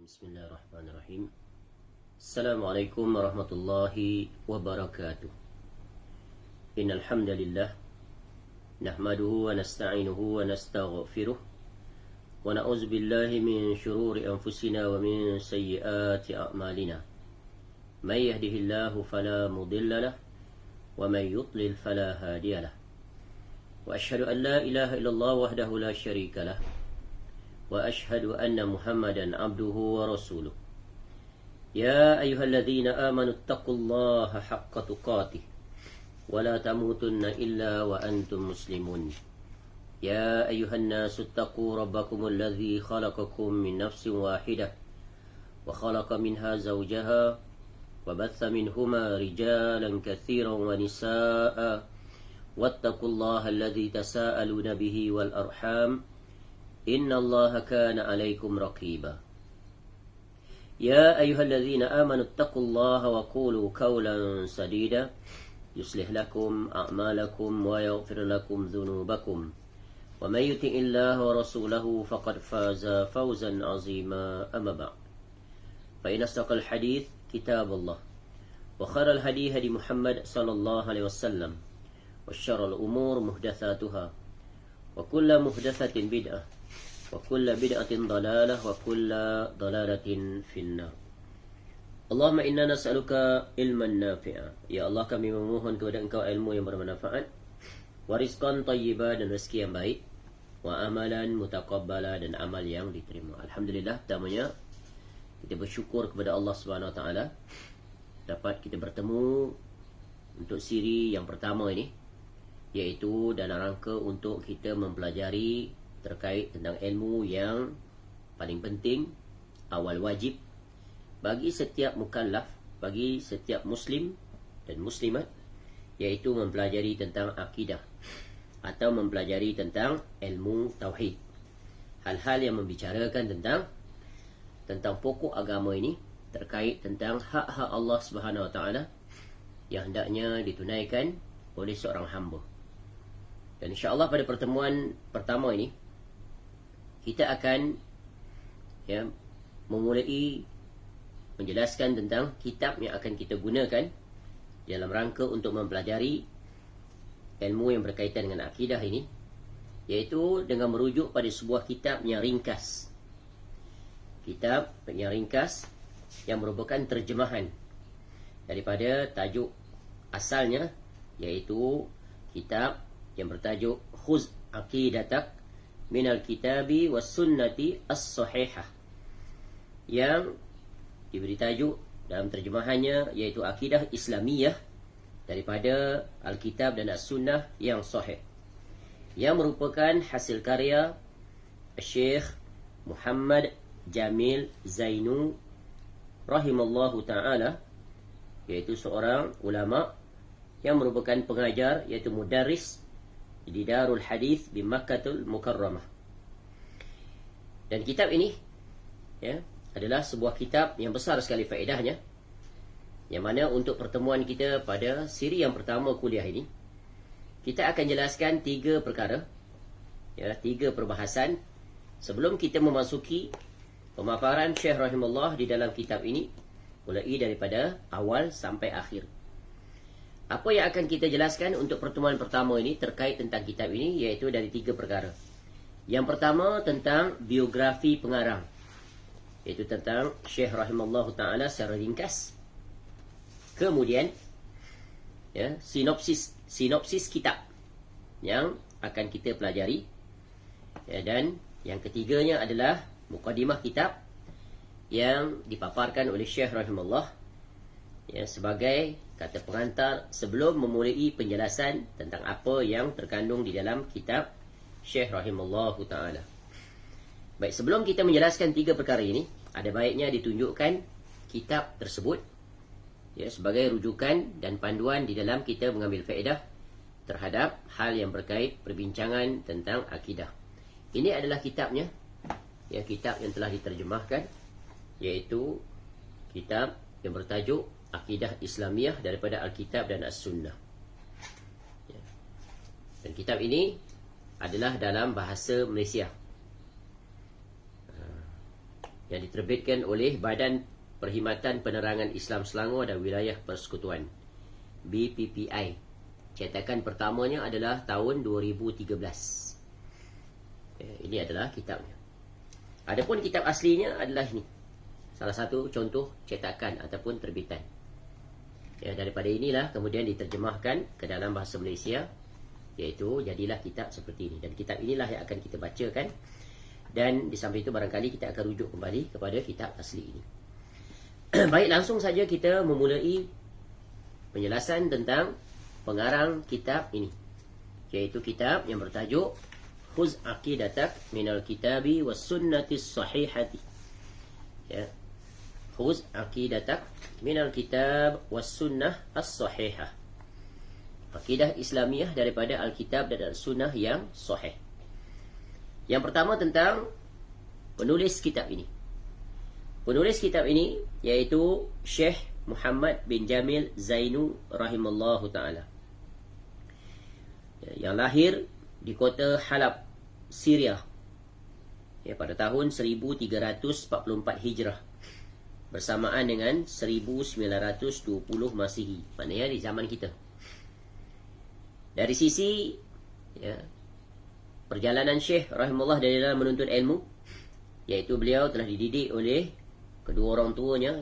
Bismillahirrahmanirrahim. Assalamualaikum warahmatullahi wabarakatuh. Innal hamdalillah nahmaduhu wa nasta'inuhu wa nastaghfiruh wa na'udzu billahi min shururi anfusina wa min sayyiati a'malina. May yahdihillahu fala mudilla lahu wa may yudlil fala hadiya lahu. Wa asyhadu an la ilaha illallah wahdahu la syarika lahu wa asyhadu anna Muhammadan abduhu wa rasuluh. Ya ayyuhalladzina amanu taqullaha haqqa tuqatih wa la tamutunna illa wa antum muslimun. Ya ayyuhan nasu taqu rabbakumul ladzi khalaqakum min nafsin wahidah wa khalaqa minha zawjaha wa batha minhuma rijalan katsiran wa nisaa'a wattaqullaha alladzi tasaaluna bihi wal arham innallaha kana 'alaikum raqiba. Ya ayyuhalladzina amanu taqullaha wa qulu qawlan sadida yuslih lakum a'malakum wa yaghfir lakum dhunubakum wa may yuti'illaha wa rasulahu faqad faza fawzan 'azima. Amma ba'd. Fa inna asdaqal hadits kitabullah wa khairal hadi hadi Muhammad sallallahu alaihi wasallam wa syarrul umur muhdatsatuha wa kullu muhdatsatin bid'ah wa kullu bid'atin dalalah wa kullu dalalatin finnar. Allahumma inna nas'aluka ilman nafi'a. Ya Allah, kami memohon kepada Engkau ilmu yang bermanfaat, wa rizqan thayyiba, dan rezeki yang baik, wa amalan mutaqabbala, dan amal yang diterima. Alhamdulillah, pertamanya kita bersyukur kepada Allah Subhanahu wa taala dapat kita bertemu untuk siri yang pertama ini, iaitu dalam rangka untuk kita mempelajari terkait tentang ilmu yang paling penting, awal wajib bagi setiap mukallaf, bagi setiap muslim dan muslimat, iaitu mempelajari tentang akidah atau mempelajari tentang ilmu tauhid. Hal-hal yang membicarakan tentang pokok agama ini, terkait tentang hak-hak Allah Subhanahu wa taala yang hendaknya ditunaikan oleh seorang hamba. Dan insya-Allah pada pertemuan pertama ini kita akan memulai menjelaskan tentang kitab yang akan kita gunakan dalam rangka untuk mempelajari ilmu yang berkaitan dengan akidah ini, iaitu dengan merujuk pada sebuah kitab yang ringkas. Kitab yang ringkas yang merupakan terjemahan daripada tajuk asalnya, iaitu kitab yang bertajuk Khuz Aqidatak minal kitabi was sunnati as-sahihah, yang diberi tajuk dalam terjemahannya iaitu akidah Islamiyah daripada Alkitab dan As-Sunnah yang sahih, yang merupakan hasil karya Syekh Muhammad Jamil Zainu rahimallahu ta'ala, iaitu seorang ulama yang merupakan pengajar, iaitu mudarris di Darul Hadis di Makkahul Mukarramah. Dan kitab ini adalah sebuah kitab yang besar sekali faedahnya, yang mana untuk pertemuan kita pada siri yang pertama kuliah ini, kita akan jelaskan 3 perkara, 3 perbahasan sebelum kita memasuki pemaparan Syekh rahimahullah di dalam kitab ini, mulai daripada awal sampai akhir. Apa yang akan kita jelaskan untuk pertemuan pertama ini terkait tentang kitab ini, iaitu dari 3 perkara. Yang pertama tentang biografi pengarang, iaitu tentang Syekh rahimahullah ta'ala secara ringkas. Kemudian sinopsis kitab yang akan kita pelajari, dan yang ketiganya adalah mukadimah kitab yang dipaparkan oleh Syekh rahimahullah sebagai kata pengantar sebelum memulai penjelasan tentang apa yang terkandung di dalam kitab Syekh rahimahullah ta'ala. Baik, sebelum kita menjelaskan 3 perkara ini, ada baiknya ditunjukkan kitab tersebut sebagai rujukan dan panduan di dalam kita mengambil faedah terhadap hal yang berkait perbincangan tentang akidah. Ini adalah kitabnya, kitab yang telah diterjemahkan, iaitu kitab yang bertajuk Akidah Islamiyah daripada Alkitab dan As-Sunnah. Dan kitab ini adalah dalam bahasa Malaysia. yang diterbitkan oleh Badan Perkhidmatan Penerangan Islam Selangor dan Wilayah Persekutuan, BPPI. Cetakan pertamanya adalah tahun 2013. Ini adalah kitabnya. Adapun kitab aslinya adalah ini, salah satu contoh cetakan ataupun terbitan. Daripada inilah kemudian diterjemahkan ke dalam bahasa Malaysia, iaitu jadilah kitab seperti ini. Dan kitab inilah yang akan kita bacakan. Dan di samping itu barangkali kita akan rujuk kembali kepada kitab asli ini. Baik, langsung saja kita memulai penjelasan tentang pengarang kitab ini, iaitu kitab yang bertajuk Khuz Aqidatak Minal Kitabi Was Sunnatis Sahihati. Khuz Aqidatak Minal Kitab Was Sunnah As-Sahihah. Akidah Islamiyah daripada Alkitab dan Al-Sunnah yang sahih. Yang pertama tentang penulis kitab ini. Penulis kitab ini iaitu Syekh Muhammad bin Jamil Zainu rahimallahu ta'ala, yang lahir di kota Halab, Syria, pada tahun 1344 Hijrah, bersamaan dengan 1920 Masihi, maknanya di zaman kita. Dari sisi perjalanan Syekh rahimahullah dari dalam menuntut ilmu, iaitu beliau telah dididik oleh kedua orang tuanya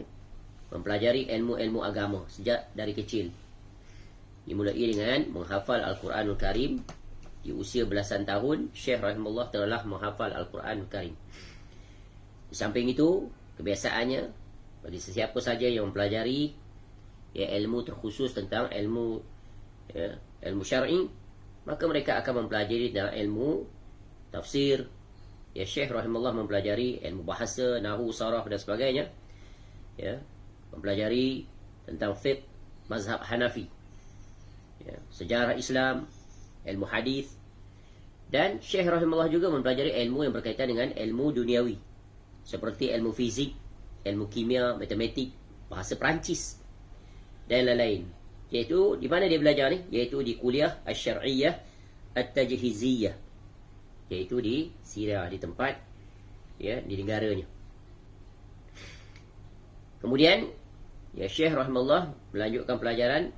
mempelajari ilmu-ilmu agama sejak dari kecil. Dimulai dengan menghafal Al-Quranul Karim. Di usia belasan tahun, Syekh rahimahullah telah menghafal Al-Quranul Karim. Di samping itu, kebiasaannya bagi sesiapa saja yang mempelajari ilmu terkhusus tentang ilmu syar'i, maka mereka akan mempelajari dalam ilmu tafsir. Syekh rahimahullah mempelajari ilmu bahasa, nahwu, saraf dan sebagainya. Mempelajari tentang fiqh mazhab Hanafi, sejarah Islam, ilmu hadis. Dan Syekh rahimahullah juga mempelajari ilmu yang berkaitan dengan ilmu duniawi, seperti ilmu fizik, ilmu kimia, matematik, bahasa Perancis dan lain-lain. Iaitu di mana dia belajar ni? Iaitu di kuliah Asy-Syar'iyyah At-Tajhiziyah, iaitu di Syria, di tempat di negaranya. Kemudian Syekh rahimahullah melanjutkan pelajaran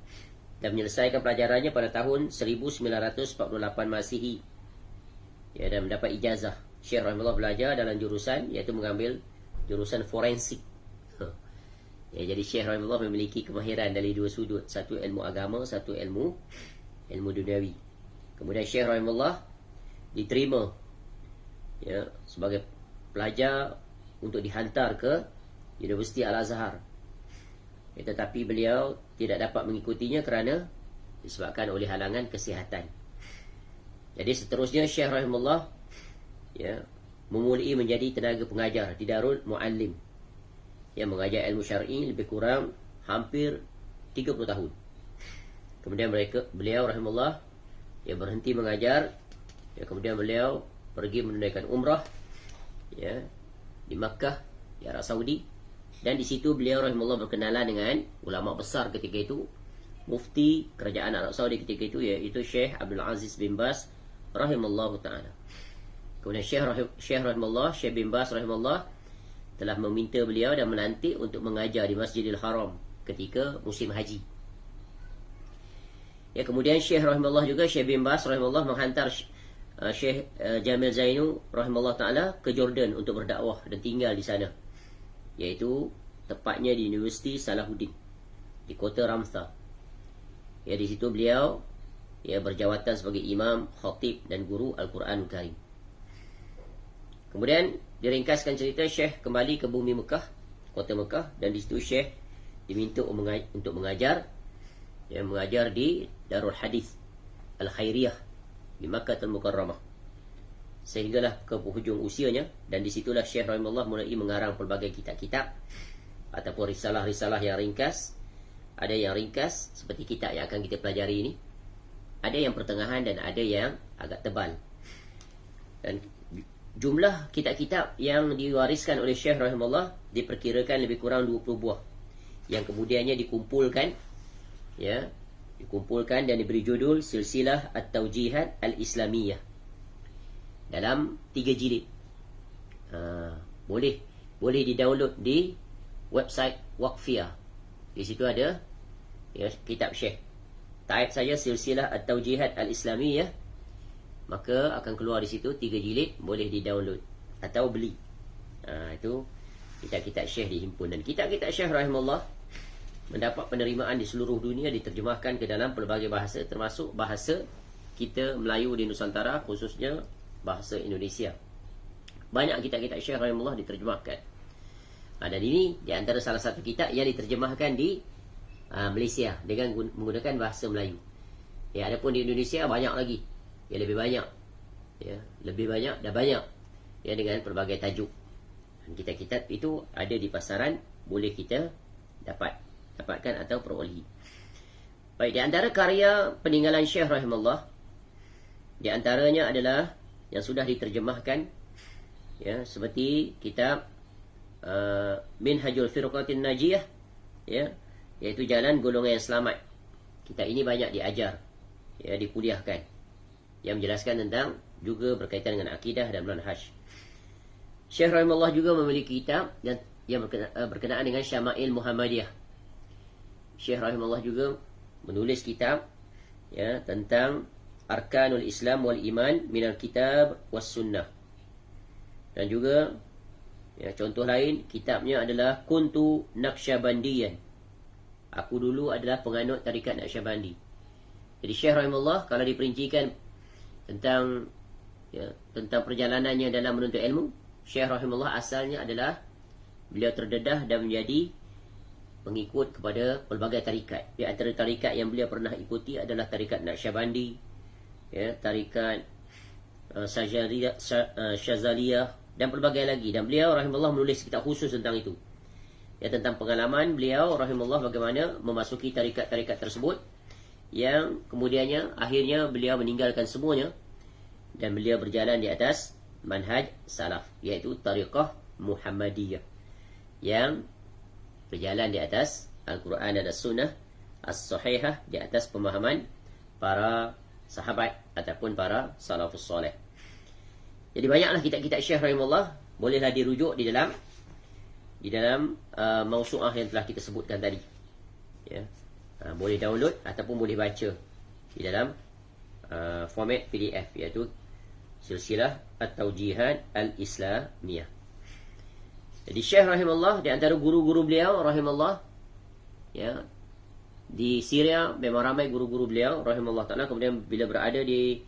dan menyelesaikan pelajarannya pada tahun 1948 Masihi, dan mendapat ijazah. Syekh rahimahullah belajar dalam jurusan, iaitu mengambil jurusan forensik. Jadi Syekh rahimahullah memiliki kemahiran dari dua sudut, satu ilmu agama, satu ilmu duniawi. Kemudian Syekh rahimahullah diterima sebagai pelajar untuk dihantar ke Universiti Al-Azhar. Tetapi beliau tidak dapat mengikutinya kerana disebabkan oleh halangan kesihatan. Jadi seterusnya Syekh rahimahullah memulai menjadi tenaga pengajar di Darul Muallim, yang mengajar ilmu syar'i lebih kurang hampir 30 tahun. Kemudian beliau rahimahullah berhenti mengajar. Kemudian beliau pergi menunaikan umrah di Makkah, di Arab Saudi. Dan di situ beliau rahimahullah berkenalan dengan ulama besar ketika itu, mufti kerajaan Arab Saudi ketika itu, iaitu Syekh Abdul Aziz bin Baz rahimallahu ta'ala. Kemudian Syekh rahimahullah, Syekh bin Baz rahimahullah telah meminta beliau dan melantik untuk mengajar di Masjidil Haram ketika musim haji. Kemudian Syekh rahimahullah juga, Syekh bin Baz rahimahullah menghantar Syekh Jamil Zainu rahimahullah ta'ala ke Jordan untuk berdakwah dan tinggal di sana, iaitu tepatnya di Universiti Salahuddin di kota Ramtha. Di situ beliau berjawatan sebagai imam, khatib dan guru Al-Quranul Karim. Kemudian diringkaskan cerita, Syekh kembali ke bumi Mekah, kota Mekah, dan di situ Syekh diminta untuk mengajar, mengajar di Darul Hadis Al-Khairiyah di Makkah Al-Mukarramah, sehinggalah ke penghujung usianya. Dan disitulah Syekh rahimahullah mulai mengarang pelbagai kitab-kitab ataupun risalah-risalah yang ringkas. Ada yang ringkas seperti kitab yang akan kita pelajari ini, ada yang pertengahan, dan ada yang agak tebal. Dan jumlah kitab-kitab yang diwariskan oleh Syekh rahimahullah diperkirakan lebih kurang 20 buah, yang kemudiannya dikumpulkan dan diberi judul Silsilah At-Tawjihat Al-Islamiyah dalam 3 jilid. Boleh boleh di-download di website Waqfiyah. Di situ ada kitab Syekh. Type saja Silsilah At-Tawjihat Al-Islamiyah, maka akan keluar di situ 3 jilid, boleh di-download atau beli. Itu kitab-kitab Syekh dihimpun. Dan kitab-kitab Syekh rahimahullah mendapat penerimaan di seluruh dunia, diterjemahkan ke dalam pelbagai bahasa, termasuk bahasa kita Melayu di Nusantara, khususnya bahasa Indonesia. Banyak kitab-kitab Syekh rahimahullah diterjemahkan. Dan ini di antara salah satu kitab yang diterjemahkan di Malaysia dengan menggunakan bahasa Melayu. Adapun di Indonesia banyak lagi, lebih banyak, lebih banyak dan banyak, dengan pelbagai tajuk. Dan kitab-kitab itu ada di pasaran, boleh kita dapatkan atau perolehi. Baik, di antara karya peninggalan Syekh rahimahullah, di antaranya adalah yang sudah diterjemahkan, seperti kitab Minhajul Firqatin Najiyah, iaitu jalan golongan yang selamat. Kitab ini banyak diajar, dikuliahkan, yang menjelaskan tentang, juga berkaitan dengan akidah dan manhaj. Syekh rahimahullah juga memiliki kitab yang berkenaan dengan Syama'il Muhammadiyah. Syekh rahimahullah juga menulis kitab tentang Arkanul Islam wal Iman minal Kitab was Sunnah. Dan juga contoh lain kitabnya adalah Kuntu Naqsyabandiyan. Aku dulu adalah penganut tarikat Naqsyabandi. Jadi Syekh rahimahullah kalau diperincikan tentang perjalanannya dalam menuntut ilmu, Syekh rahimahullah asalnya adalah beliau terdedah dan menjadi pengikut kepada pelbagai tarikat. Di antara tarikat yang beliau pernah ikuti adalah tarikat Naqsyabandi, tarikat Syazaliyah dan pelbagai lagi. Dan beliau rahimahullah menulis kitab khusus tentang itu, tentang pengalaman beliau rahimahullah bagaimana memasuki tarikat-tarikat tersebut, yang kemudiannya akhirnya beliau meninggalkan semuanya dan beliau berjalan di atas manhaj salaf, iaitu tariqah Muhammadiyah, yang berjalan di atas Al-Quran dan As-Sunnah As-Sahihah, di atas pemahaman para sahabat ataupun para salafus soleh. Jadi banyaklah kitab-kitab Syekh rahimahullah, bolehlah dirujuk di dalam mausu'ah yang telah kita sebutkan tadi. Boleh download ataupun boleh baca di dalam format PDF, iaitu Silsilah At-Tawjihat Al-Islamiyah. Jadi Syekh rahimahullah di antara guru-guru beliau rahimahullah, di Syria memang ramai guru-guru beliau rahimahullah ta'ala. Kemudian bila berada di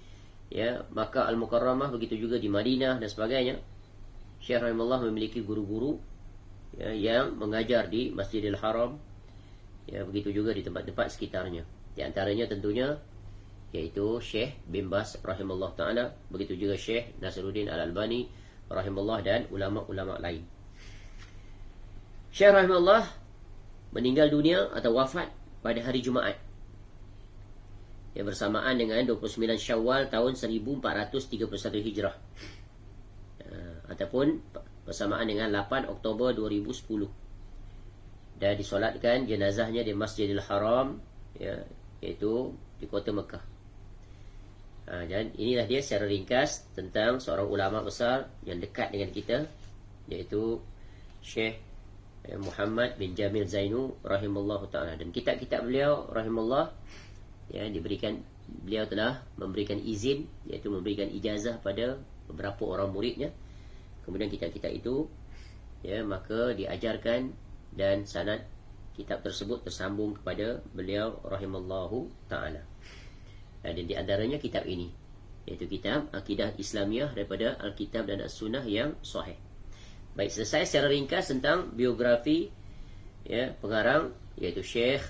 Makkah Al-Mukarramah, begitu juga di Madinah dan sebagainya, Syekh rahimahullah memiliki guru-guru yang mengajar di Masjidil Haram, begitu juga di tempat-tempat sekitarnya. Di antaranya tentunya yaitu Syekh bin Baz rahimahullah ta'ala, begitu juga Syekh Nasiruddin Al-Albani rahimahullah dan ulama-ulama lain. Syekh rahimahullah meninggal dunia atau wafat pada hari Jumaat, bersamaan dengan 29 Syawal tahun 1431 Hijrah, ataupun bersamaan dengan 8 Oktober 2010, dan disolatkan jenazahnya di Masjidil Haram, iaitu di kota Mekah. Dan inilah dia secara ringkas tentang seorang ulama besar yang dekat dengan kita, iaitu Syekh Muhammad bin Jamil Zainu rahimallahu ta'ala. Dan kitab-kitab beliau rahimahullah, beliau telah memberikan izin, iaitu memberikan ijazah pada beberapa orang muridnya. Kemudian kitab-kitab itu maka diajarkan, dan sanad kitab tersebut tersambung kepada beliau rahimallahu ta'ala. Dan di antaranya kitab ini, iaitu kitab Akidah Islamiyah daripada Alkitab dan As-Sunnah yang sahih. Baik, selesai secara ringkas tentang biografi pengarang, iaitu Syekh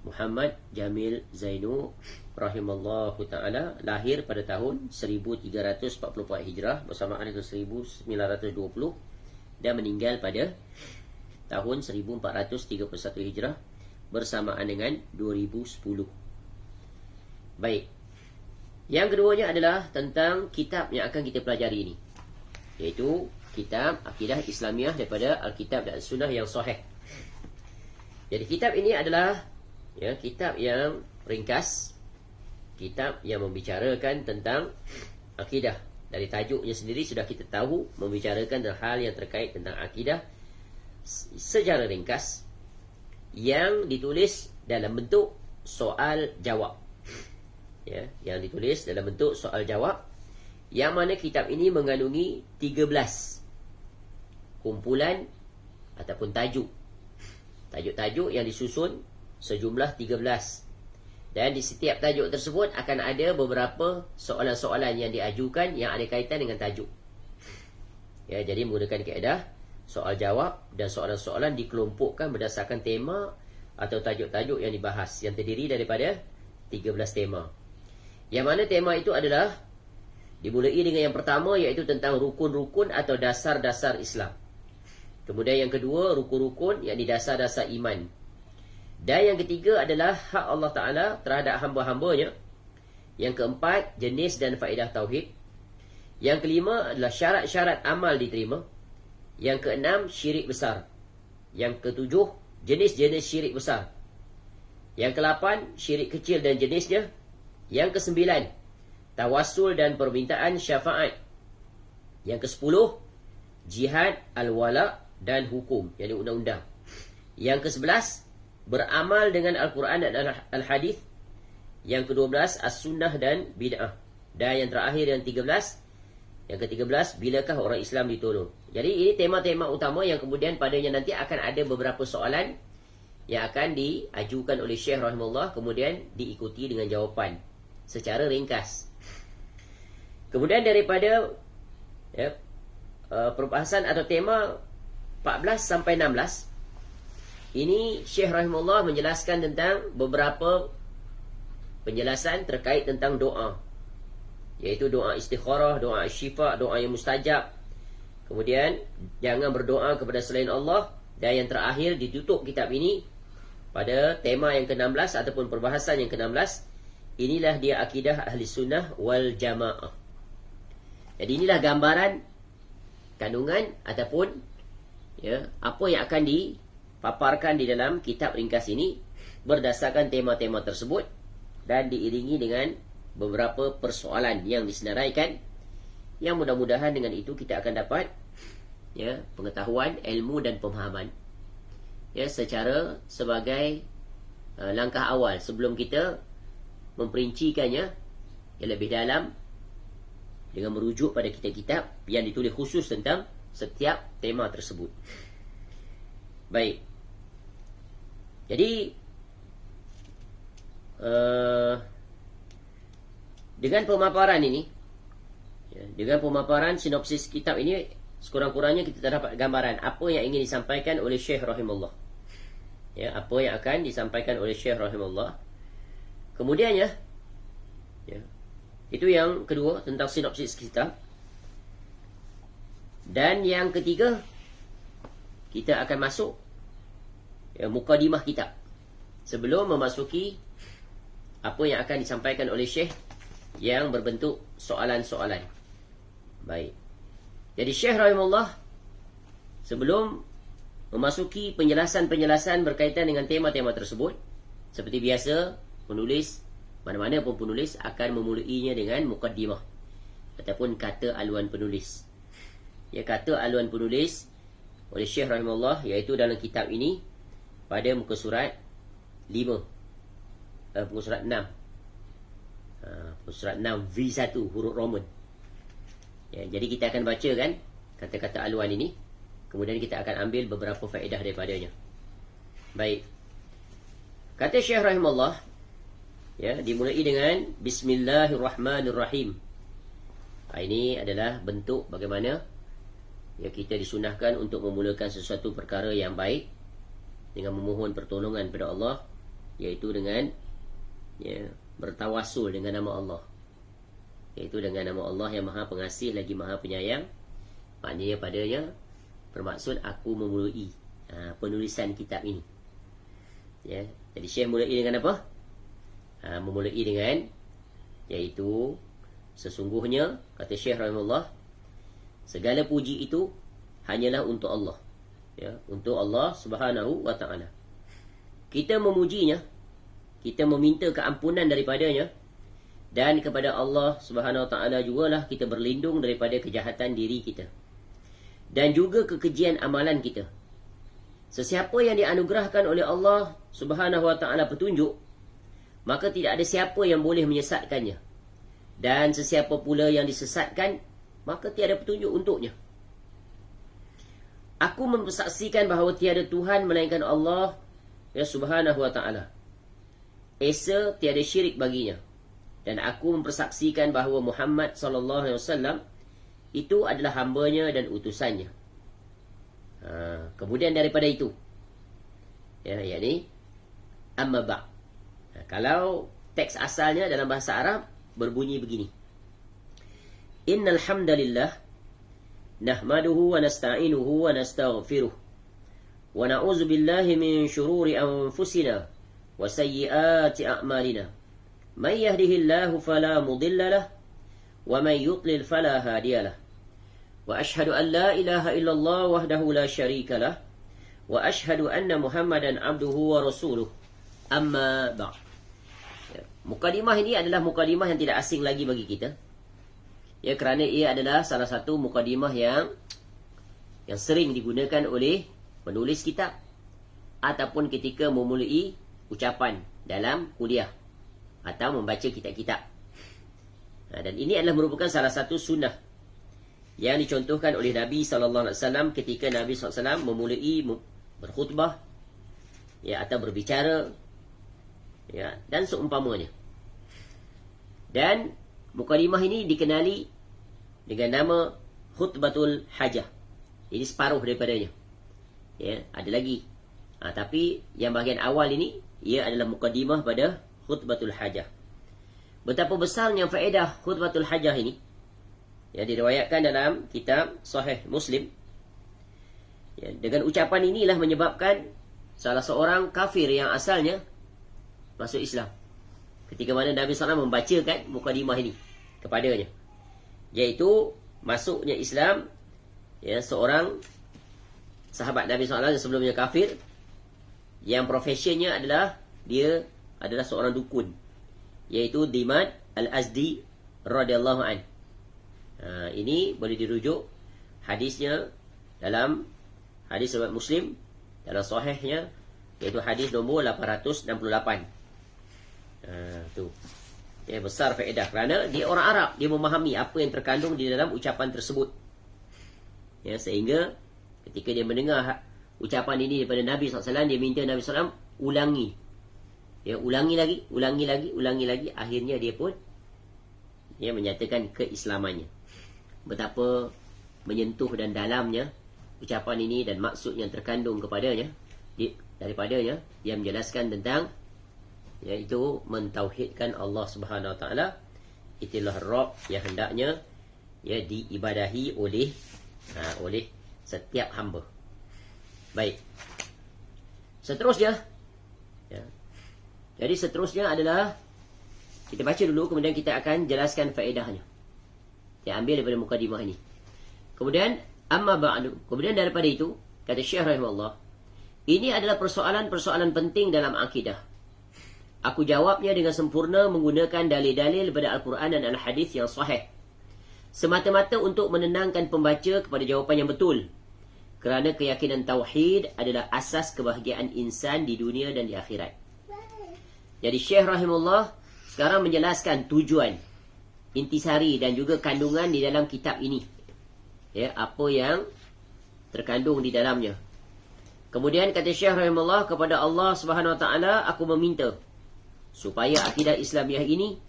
Muhammad Jamil Zainu rahimallahu ta'ala. Lahir pada tahun 1344 Hijrah bersamaan dengan 1920, dan meninggal pada tahun 1431 Hijrah bersamaan dengan 2010. Baik, yang keduanya adalah tentang kitab yang akan kita pelajari ini, iaitu kitab Akidah Islamiyah daripada Alkitab dan Sunnah yang sahih. Jadi kitab ini adalah kitab yang ringkas, kitab yang membicarakan tentang akidah, Dari tajuknya sendiri sudah kita tahu membicarakan hal yang terkait tentang akidah secara ringkas yang ditulis dalam bentuk soal jawab. Ya, yang ditulis dalam bentuk soal jawab, yang mana kitab ini mengandungi 13 kumpulan ataupun tajuk. Tajuk-tajuk yang disusun sejumlah 13. Dan di setiap tajuk tersebut akan ada beberapa soalan-soalan yang diajukan yang ada kaitan dengan tajuk. Ya, jadi menggunakan kaedah soal jawab, dan soalan-soalan dikelompokkan berdasarkan tema atau tajuk-tajuk yang dibahas, yang terdiri daripada 13 tema. Yang mana tema itu adalah dimulai dengan yang pertama, iaitu tentang rukun-rukun atau dasar-dasar Islam. Kemudian yang kedua, rukun-rukun, yakni dasar-dasar iman. Dan yang ketiga adalah hak Allah Ta'ala terhadap hamba-hambanya. Yang keempat, jenis dan faedah tauhid. Yang kelima adalah syarat-syarat amal diterima. Yang keenam, syirik besar. Yang ketujuh, jenis-jenis syirik besar. Yang kelapan, syirik kecil dan jenisnya. Yang kesembilan, tawassul dan permintaan syafaat. Yang kesepuluh, jihad, al-wala dan hukum, yakni undang-undang. Yang kesebelas, beramal dengan Al-Quran dan Al-Hadith. Yang ke-12, as-sunnah dan bid'ah. Dan yang terakhir, yang ke-13, bilakah orang Islam ditolong. Jadi ini tema-tema utama yang kemudian padanya nanti akan ada beberapa soalan yang akan diajukan oleh Syekh rahimahullah, kemudian diikuti dengan jawapan secara ringkas. Kemudian daripada perbahasan atau tema 14 sampai 16, ini Syekh rahimahullah menjelaskan tentang beberapa penjelasan terkait tentang doa, iaitu doa istikharah, doa syifa, doa yang mustajab. Kemudian jangan berdoa kepada selain Allah. Dan yang terakhir ditutup kitab ini pada tema yang ke-16 ataupun perbahasan yang ke-16. Inilah dia akidah ahli sunnah wal jamaah. Jadi inilah gambaran kandungan ataupun apa yang akan dipaparkan di dalam kitab ringkas ini berdasarkan tema-tema tersebut, dan diiringi dengan beberapa persoalan yang disenaraikan, yang mudah-mudahan dengan itu kita akan dapat pengetahuan, ilmu dan pemahaman secara sebagai langkah awal sebelum kita memperincikannya lebih dalam dengan merujuk pada kitab-kitab yang ditulis khusus tentang setiap tema tersebut. Baik. Jadi dengan pemaparan ini, dengan pemaparan sinopsis kitab ini, sekurang-kurangnya kita dapat gambaran apa yang ingin disampaikan oleh Syekh rahimahullah. Apa yang akan disampaikan oleh Syekh rahimahullah. Kemudian itu yang kedua tentang sinopsis kitab. Dan yang ketiga, kita akan masuk mukadimah kitab sebelum memasuki apa yang akan disampaikan oleh Syekh yang berbentuk soalan-soalan. Baik. Jadi Syekh rahimahullah sebelum memasuki penjelasan-penjelasan berkaitan dengan tema-tema tersebut, seperti biasa, penulis, mana-mana pun penulis akan memulainya dengan mukaddimah ataupun kata aluan penulis. Kata aluan penulis oleh Syekh rahimahullah, iaitu dalam kitab ini pada muka surat 5, muka surat 6, muka surat 6 V1 huruf Roman. Jadi kita akan bacakan kata-kata aluan ini, kemudian kita akan ambil beberapa faedah daripadanya. Baik. Kata Syekh rahimahullah, dimulai dengan Bismillahirrahmanirrahim. Ini adalah bentuk bagaimana kita disunahkan untuk memulakan sesuatu perkara yang baik dengan memohon pertolongan kepada Allah, iaitu dengan bertawassul dengan nama Allah, iaitu dengan nama Allah yang Maha Pengasih lagi Maha Penyayang. Maknanya padanya bermaksud aku memulai penulisan kitab ini. Jadi Syekh mulai dengan apa? Memulai dengan, iaitu sesungguhnya, kata Syekh rahimahullah, segala puji itu hanyalah untuk Allah, untuk Allah subhanahu wa ta'ala. Kita memujinya, kita meminta keampunan daripadanya, Dan kepada Allah Subhanahu Wa Taala jugalah kita berlindung daripada kejahatan diri kita dan juga kekejian amalan kita. Sesiapa yang dianugerahkan oleh Allah Subhanahu Wa Taala petunjuk, maka tidak ada siapa yang boleh menyesatkannya. Dan sesiapa pula yang disesatkan, maka tiada petunjuk untuknya. Aku mempersaksikan bahawa tiada Tuhan melainkan Allah ya Subhanahu Wa Taala. Esa tiada syirik baginya. Dan aku mempersaksikan bahawa Muhammad sallallahu alaihi wasallam itu adalah hamba-Nya dan utusannya. Kemudian daripada itu, yakni amma ba'. Kalau teks asalnya dalam bahasa Arab berbunyi begini. Innal hamdalillah nahmaduhu wa nasta'inuhu wa nastaghfiruh wa na'udzu billahi min shururi anfusina wa sayyiati a'malina. Man yahdihillahu fala mudilla lahu wa man yudlil fala hadiya lahu. Wa ashhadu an la ilaha illallah wahdahu la syarika lahu wa ashhadu anna Muhammadan abduhu wa rasuluh. Amma ba'. Mukadimah ini adalah mukadimah yang tidak asing lagi bagi kita. Ya, kerana ia adalah salah satu mukadimah yang sering digunakan oleh penulis kitab ataupun ketika memulai ucapan dalam kuliah atau membaca kitab-kitab. Dan ini adalah merupakan salah satu sunnah yang dicontohkan oleh Nabi SAW ketika Nabi SAW memulai berkhutbah atau berbicara dan seumpamanya. Dan mukadimah ini dikenali dengan nama khutbatul hajah. Ini separuh daripadanya. Ada lagi. Tapi yang bahagian awal ini ia adalah mukadimah pada khutbatul hajah. Betapa besarnya faedah khutbatul hajah ini diriwayatkan dalam kitab Sahih Muslim. Dengan ucapan inilah menyebabkan salah seorang kafir yang asalnya masuk Islam. Ketika mana Nabi SAW membacakan mukadimah ini kepadanya, iaitu masuknya Islam seorang sahabat Nabi SAW yang sebelumnya kafir, yang profesionnya adalah dia adalah seorang dukun, iaitu Dimad Al-Azdi radhiyallahu an. Ini boleh dirujuk hadisnya dalam hadis riwayat Muslim dalam sahihnya, iaitu hadis nombor 868. Besar faedah kerana dia orang Arab, dia memahami apa yang terkandung di dalam ucapan tersebut. Sehingga ketika dia mendengar ucapan ini daripada Nabi SAW, dia minta Nabi SAW ulangi. Ulangi lagi. Akhirnya dia pun menyatakan keislamannya. Betapa menyentuh dan dalamnya ucapan ini dan maksud yang terkandung kepadanya, daripadanya dia menjelaskan tentang iaitu mentauhidkan Allah Subhanahu Wa Taala. Itulah Rabb yang hendaknya diibadahi oleh setiap hamba. Baik. Seterusnya jadi seterusnya adalah kita baca dulu, kemudian kita akan jelaskan faedahnya. Kita ambil daripada mukadimah ini. Kemudian amma ba'du, kemudian daripada itu kata Syekh rahimahullah, ini adalah persoalan-persoalan penting dalam akidah. Aku jawabnya dengan sempurna menggunakan dalil-dalil daripada Al-Quran dan Al-Hadis yang sahih, semata-mata untuk menenangkan pembaca kepada jawapan yang betul, kerana keyakinan tauhid adalah asas kebahagiaan insan di dunia dan di akhirat. Jadi Syekh rahimahullah sekarang menjelaskan tujuan, intisari dan juga kandungan di dalam kitab ini, apa yang terkandung di dalamnya. Kemudian kata Syekh rahimahullah, kepada Allah Subhanahu Wa Taala aku meminta supaya akidah Islamiah ini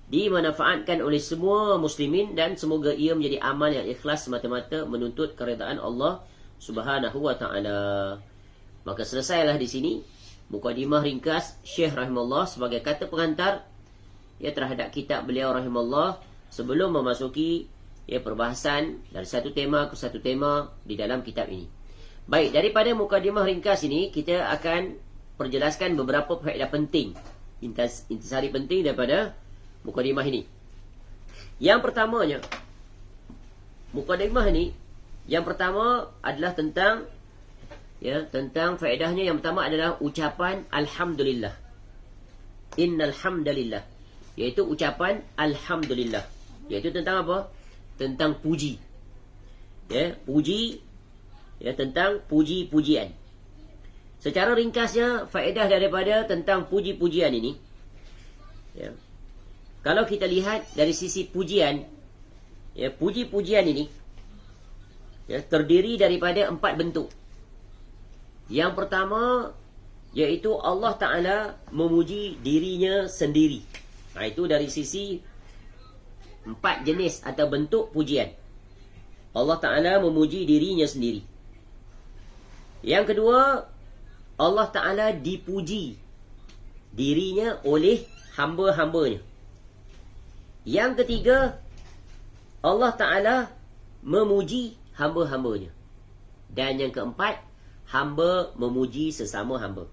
dimanfaatkan oleh semua muslimin dan semoga ia menjadi amal yang ikhlas semata-mata menuntut keredaan Allah Subhanahu Wa Taala. Maka selesailah di sini mukadimah ringkas Syekh rahimahullah sebagai kata pengantar terhadap kitab beliau rahimahullah sebelum memasuki perbahasan dari satu tema ke satu tema di dalam kitab ini. Baik, daripada mukadimah ringkas ini kita akan perjelaskan beberapa faedah penting, intisari penting daripada mukadimah ini. Yang pertamanya, mukadimah ini yang pertama adalah tentang faedahnya. Yang pertama adalah ucapan alhamdulillah. Innal hamdalillah. iaitu ucapan Alhamdulillah. Iaitu tentang apa? Tentang puji. Ya, puji, ya, tentang puji-pujian. Secara ringkasnya, faedah daripada tentang puji-pujian ini, ya, kalau kita lihat dari sisi pujian, ya, puji-pujian ini, ya, terdiri daripada 4 bentuk. Yang pertama, iaitu Allah Ta'ala memuji dirinya sendiri. Nah, itu dari sisi 4 jenis atau bentuk pujian. Allah Ta'ala memuji dirinya sendiri. Yang kedua, Allah Ta'ala dipuji dirinya oleh hamba-hambanya. Yang ketiga, Allah Ta'ala memuji hamba-hambanya. Dan yang keempat, hamba memuji sesama hamba.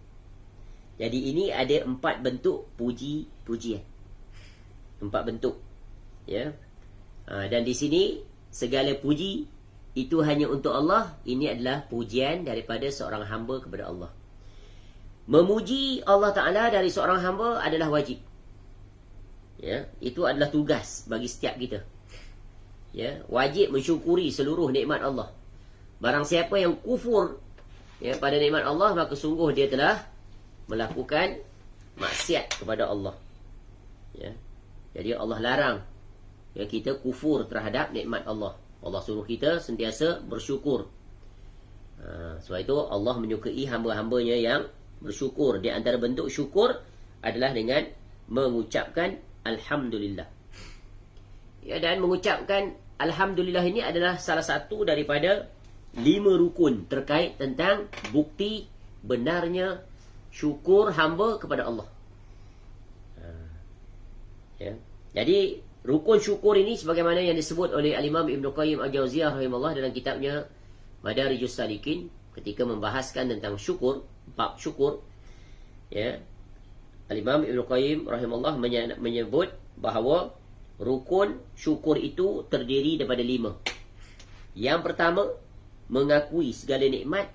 Jadi ini ada 4 bentuk puji-pujian. 4 bentuk. Ya. Dan di sini segala puji itu hanya untuk Allah. Ini adalah pujian daripada seorang hamba kepada Allah. Memuji Allah Ta'ala dari seorang hamba adalah wajib. Ya, itu adalah tugas bagi setiap kita. Ya, wajib mensyukuri seluruh nikmat Allah. Barang siapa yang kufur, ya, pada nikmat Allah, maka sungguh dia telah melakukan maksiat kepada Allah. Ya. Jadi Allah larang, ya, kita kufur terhadap nikmat Allah. Allah suruh kita sentiasa bersyukur. Sebab itu Allah menyukai hamba-hambanya yang bersyukur. Di antara bentuk syukur adalah dengan mengucapkan Alhamdulillah. Ya, dan mengucapkan Alhamdulillah ini adalah salah satu daripada 5 rukun terkait tentang bukti benarnya syukur hamba kepada Allah. Ya. Jadi rukun syukur ini sebagaimana yang disebut oleh Al-Imam Ibn Qayyim Al-Jauziyah rahimahullah dalam kitabnya Madarijus Salikin ketika membahaskan tentang syukur, bab syukur, ya, Al-Imam Ibn Qayyim rahimahullah menyebut bahawa rukun syukur itu terdiri daripada 5. Yang pertama, mengakui segala nikmat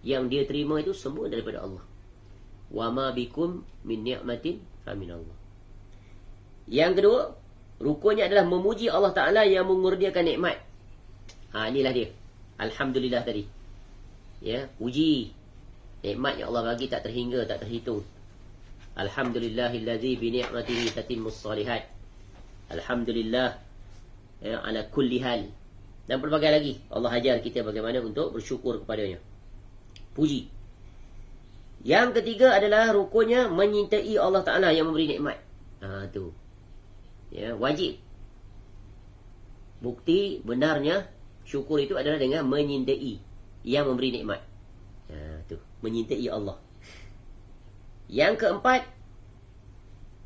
yang dia terima itu semua daripada Allah. Wa ma bikum min ni'matin fa min Allah. Yang kedua, rukunnya adalah memuji Allah Ta'ala yang mengurniakan nikmat. Inilah dia. Alhamdulillah tadi. Ya, puji nikmat yang Allah bagi tak terhingga, tak terhitung. Alhamdulillahillazi bi ni'matihi tatimmus shalihat. Alhamdulillah, ya, ala kulli hal. Dan pelbagai lagi. Allah ajar kita bagaimana untuk bersyukur kepadanya. Puji. Yang ketiga adalah rukunnya menyintai Allah Ta'ala yang memberi nikmat. Tu. Ya, wajib. Bukti benarnya syukur itu adalah dengan menyintai yang memberi nikmat. Tu, menyintai Allah. Yang keempat,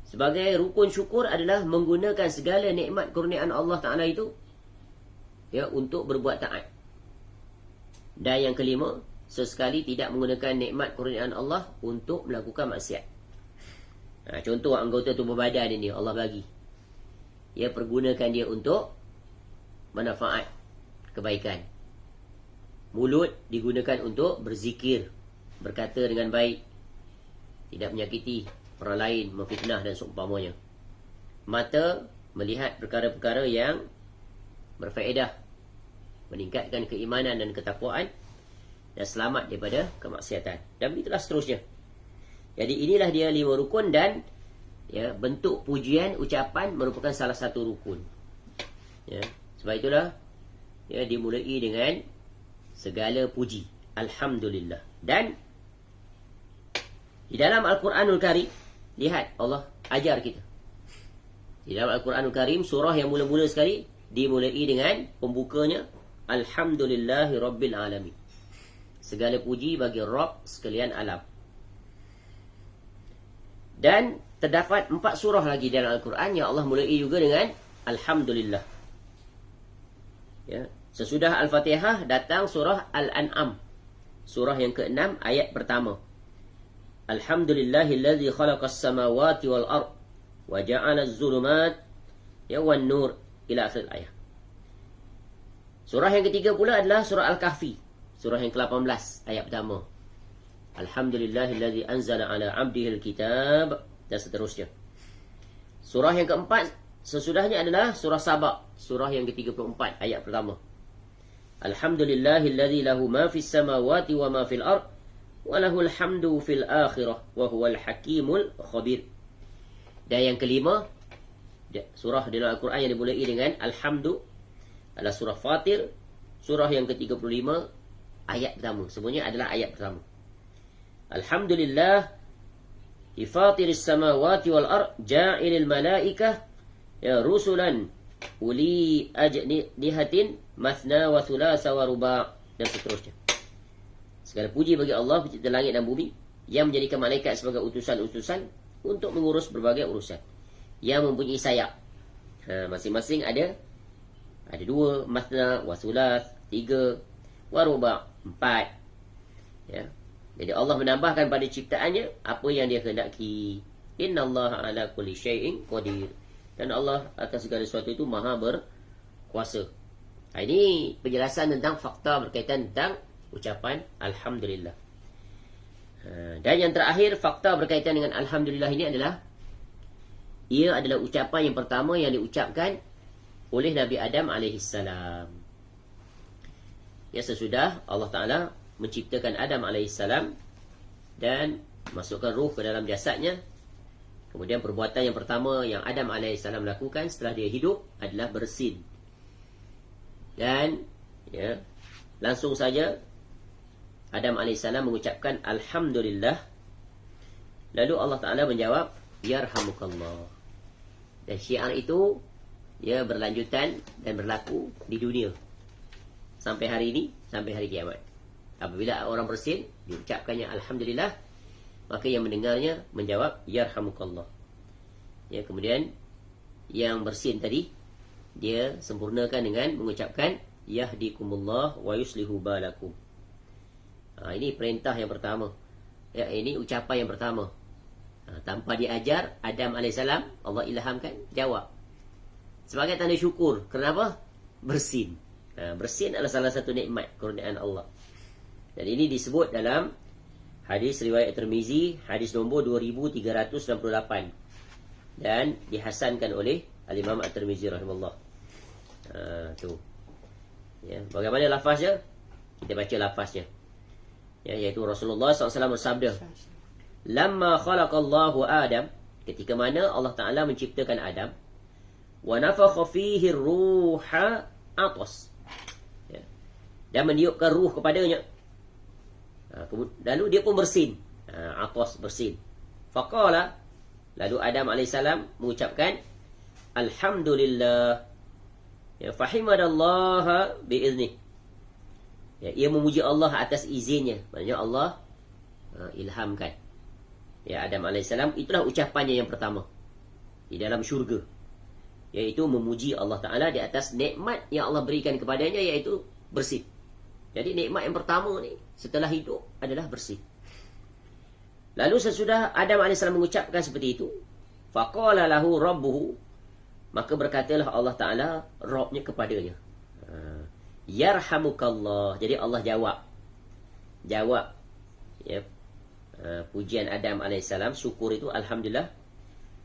sebagai rukun syukur adalah menggunakan segala nikmat kurniaan Allah Ta'ala itu, ya, untuk berbuat taat. Dan yang kelima, sesekali tidak menggunakan nikmat kurniaan Allah untuk melakukan maksiat. Contoh anggota tubuh badan ini Allah bagi, ya, pergunakan dia untuk manfaat kebaikan. Mulut digunakan untuk berzikir, berkata dengan baik, tidak menyakiti orang lain, memfitnah dan seumpamanya. Mata melihat perkara-perkara yang berfaedah, meningkatkan keimanan dan ketakwaan, dan selamat daripada kemaksiatan. Dan begitulah seterusnya. Jadi inilah dia 5 rukun, dan, ya, bentuk pujian ucapan merupakan salah satu rukun. Ya, sebab itulah, ya, dimulai dengan segala puji. Alhamdulillah. Dan di dalam Al-Quranul Karim, lihat Allah ajar kita. Di dalam Al-Quranul Karim, surah yang mula-mula sekali dimulai dengan pembukanya Alhamdulillahi Rabbil Alamin. Segala puji bagi Rabb sekalian alam. Dan terdapat 4 surah lagi dalam Al-Quran yang Allah mulai juga dengan Alhamdulillah. Ya. Sesudah Al-Fatihah datang surah Al-An'am, surah yang ke-6 ayat pertama. Alhamdulillahillazi khalaqas samawati wal ard wa ja'ala az-zulumat wan nur ila akhir ayat. Surah yang ketiga pula adalah surah Al-Kahfi, surah yang ke-18 ayat pertama. Alhamdulillahillazi anzala ala 'abdihi al-kitab, dan seterusnya. Surah yang keempat sesudahnya adalah surah Saba, surah yang ke-34 ayat pertama. Alhamdulillahilladzi lahu ma fis samawati wa ma fil ard wa lahul hamdu fil akhirah wa huwal hakimul khabir. Dan yang kelima, surah dalam Al-Quran yang dimulai dengan Alhamdu adalah surah Fatir, surah yang ke-35 ayat pertama. Semuanya adalah ayat pertama. Alhamdulillah Fatiris samawati wal ard ja'ilil malaikah ya rusulan uli ajnihatin mathna wa thulatha wa ruba' dan seterusnya. Segala puji bagi Allah pencipta langit dan bumi yang menjadikan malaikat sebagai utusan-utusan untuk mengurus berbagai urusan, yang mempunyai sayap. Masing-masing ada 2, mathna wa thulath 3, wa ruba' 4. Ya. Jadi Allah menambahkan pada ciptaannya apa yang dia kehendaki. Innallaha ala kulli syai'in qadir. Dan Allah atas segala sesuatu itu maha berkuasa. Ini penjelasan tentang fakta berkaitan tentang ucapan Alhamdulillah. Dan yang terakhir, fakta berkaitan dengan Alhamdulillah ini adalah ia adalah ucapan yang pertama yang diucapkan oleh Nabi Adam alaihissalam. Ya, sesudah Allah Ta'ala menciptakan Adam alaihissalam dan masukkan ruh ke dalam jasadnya. Kemudian perbuatan yang pertama yang Adam alaihissalam lakukan setelah dia hidup adalah bersin. Dan ya, langsung saja Adam alaihissalam mengucapkan Alhamdulillah. Lalu Allah Ta'ala menjawab Yarhamukallah. Dan syiar itu ya berlanjutan dan berlaku di dunia sampai hari ini, sampai hari kiamat. Apabila orang bersin, diucapkannya Alhamdulillah, maka yang mendengarnya menjawab Yarhamukallah. Ya, kemudian yang bersin tadi dia sempurnakan dengan mengucapkan Yahdikumullah wa yuslihu balakum. Ini perintah yang pertama. Ya, ini ucapan yang pertama. Tanpa diajar, Adam AS Allah ilhamkan, jawab. Sebagai tanda syukur. Kenapa? Bersin. Bersin adalah salah satu nikmat kurniaan Allah. Dan ini disebut dalam hadis riwayat Tirmizi, hadis nombor 2368. Dan dihasankan oleh Al-Imam At-Tirmizi rahimahullah. Tu. Ya, bagaimana lafaznya? Kita baca lafaznya. Ya, iaitu Rasulullah SAW bersabda, Lamma khalaqallahu Adam, ketika mana Allah Ta'ala menciptakan Adam, wa nafakha fihi ruha atas, ya, dan meniupkan ruh kepadanya. Lalu dia pun bersin. Atas, bersin. Faqala, lalu Adam AS mengucapkan Alhamdulillah, ya, fahimadallaha bi'izni. Ya, ia memuji Allah atas izinnya. Maksudnya Allah ilhamkan. Ya, Adam AS, itulah ucapannya yang pertama di dalam syurga, iaitu memuji Allah Ta'ala di atas nikmat yang Allah berikan kepadanya, iaitu bersih. Jadi nikmat yang pertama ni setelah hidup adalah bersih. Lalu sesudah Adam AS mengucapkan seperti itu, faqala lahu rabbuhu, maka berkatalah Allah Ta'ala Rabbnya kepadanya, Yarhamukallah. Jadi Allah jawab ya, pujian Adam AS, syukur itu Alhamdulillah,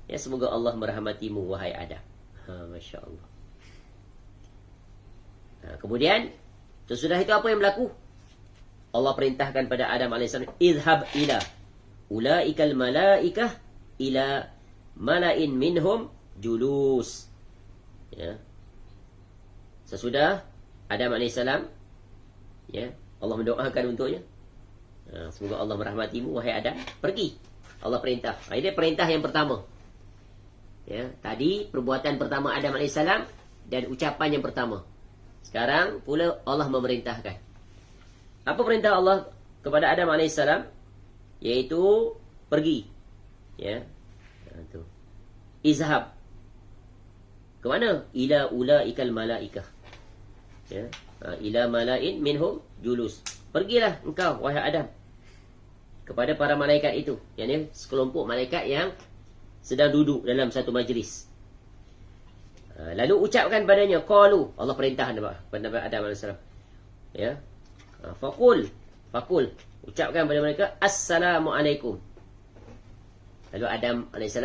ya, semoga Allah merahmatimu wahai Adam. Masya Allah. Kemudian sesudah itu apa yang berlaku? Allah perintahkan pada Adam AS, idhab ila ulaikal malaikah ila malain minhum julus. Ya. Sesudah Adam AS, ya, Allah mendoakan untuknya, semoga Allah merahmatimu wahai Adam, pergi. Allah perintah. Ini perintah yang pertama. Ya, tadi perbuatan pertama Adam AS dan ucapan yang pertama. Sekarang pula Allah memerintahkan. Apa perintah Allah kepada Adam AS? Yaitu pergi. Ya. Tu. Izhab. Ke mana? Ila ulaikal malaikah. Ya. Ila malain minhum julus. Pergilah engkau wahai Adam kepada para malaikat itu, yakni sekelompok malaikat yang sedang duduk dalam satu majlis. Lalu ucapkan padanya, qalu, Allah perintah kepada Adam AS. Ya. Faqul, ucapkan pada mereka, Assalamualaikum. Lalu Adam AS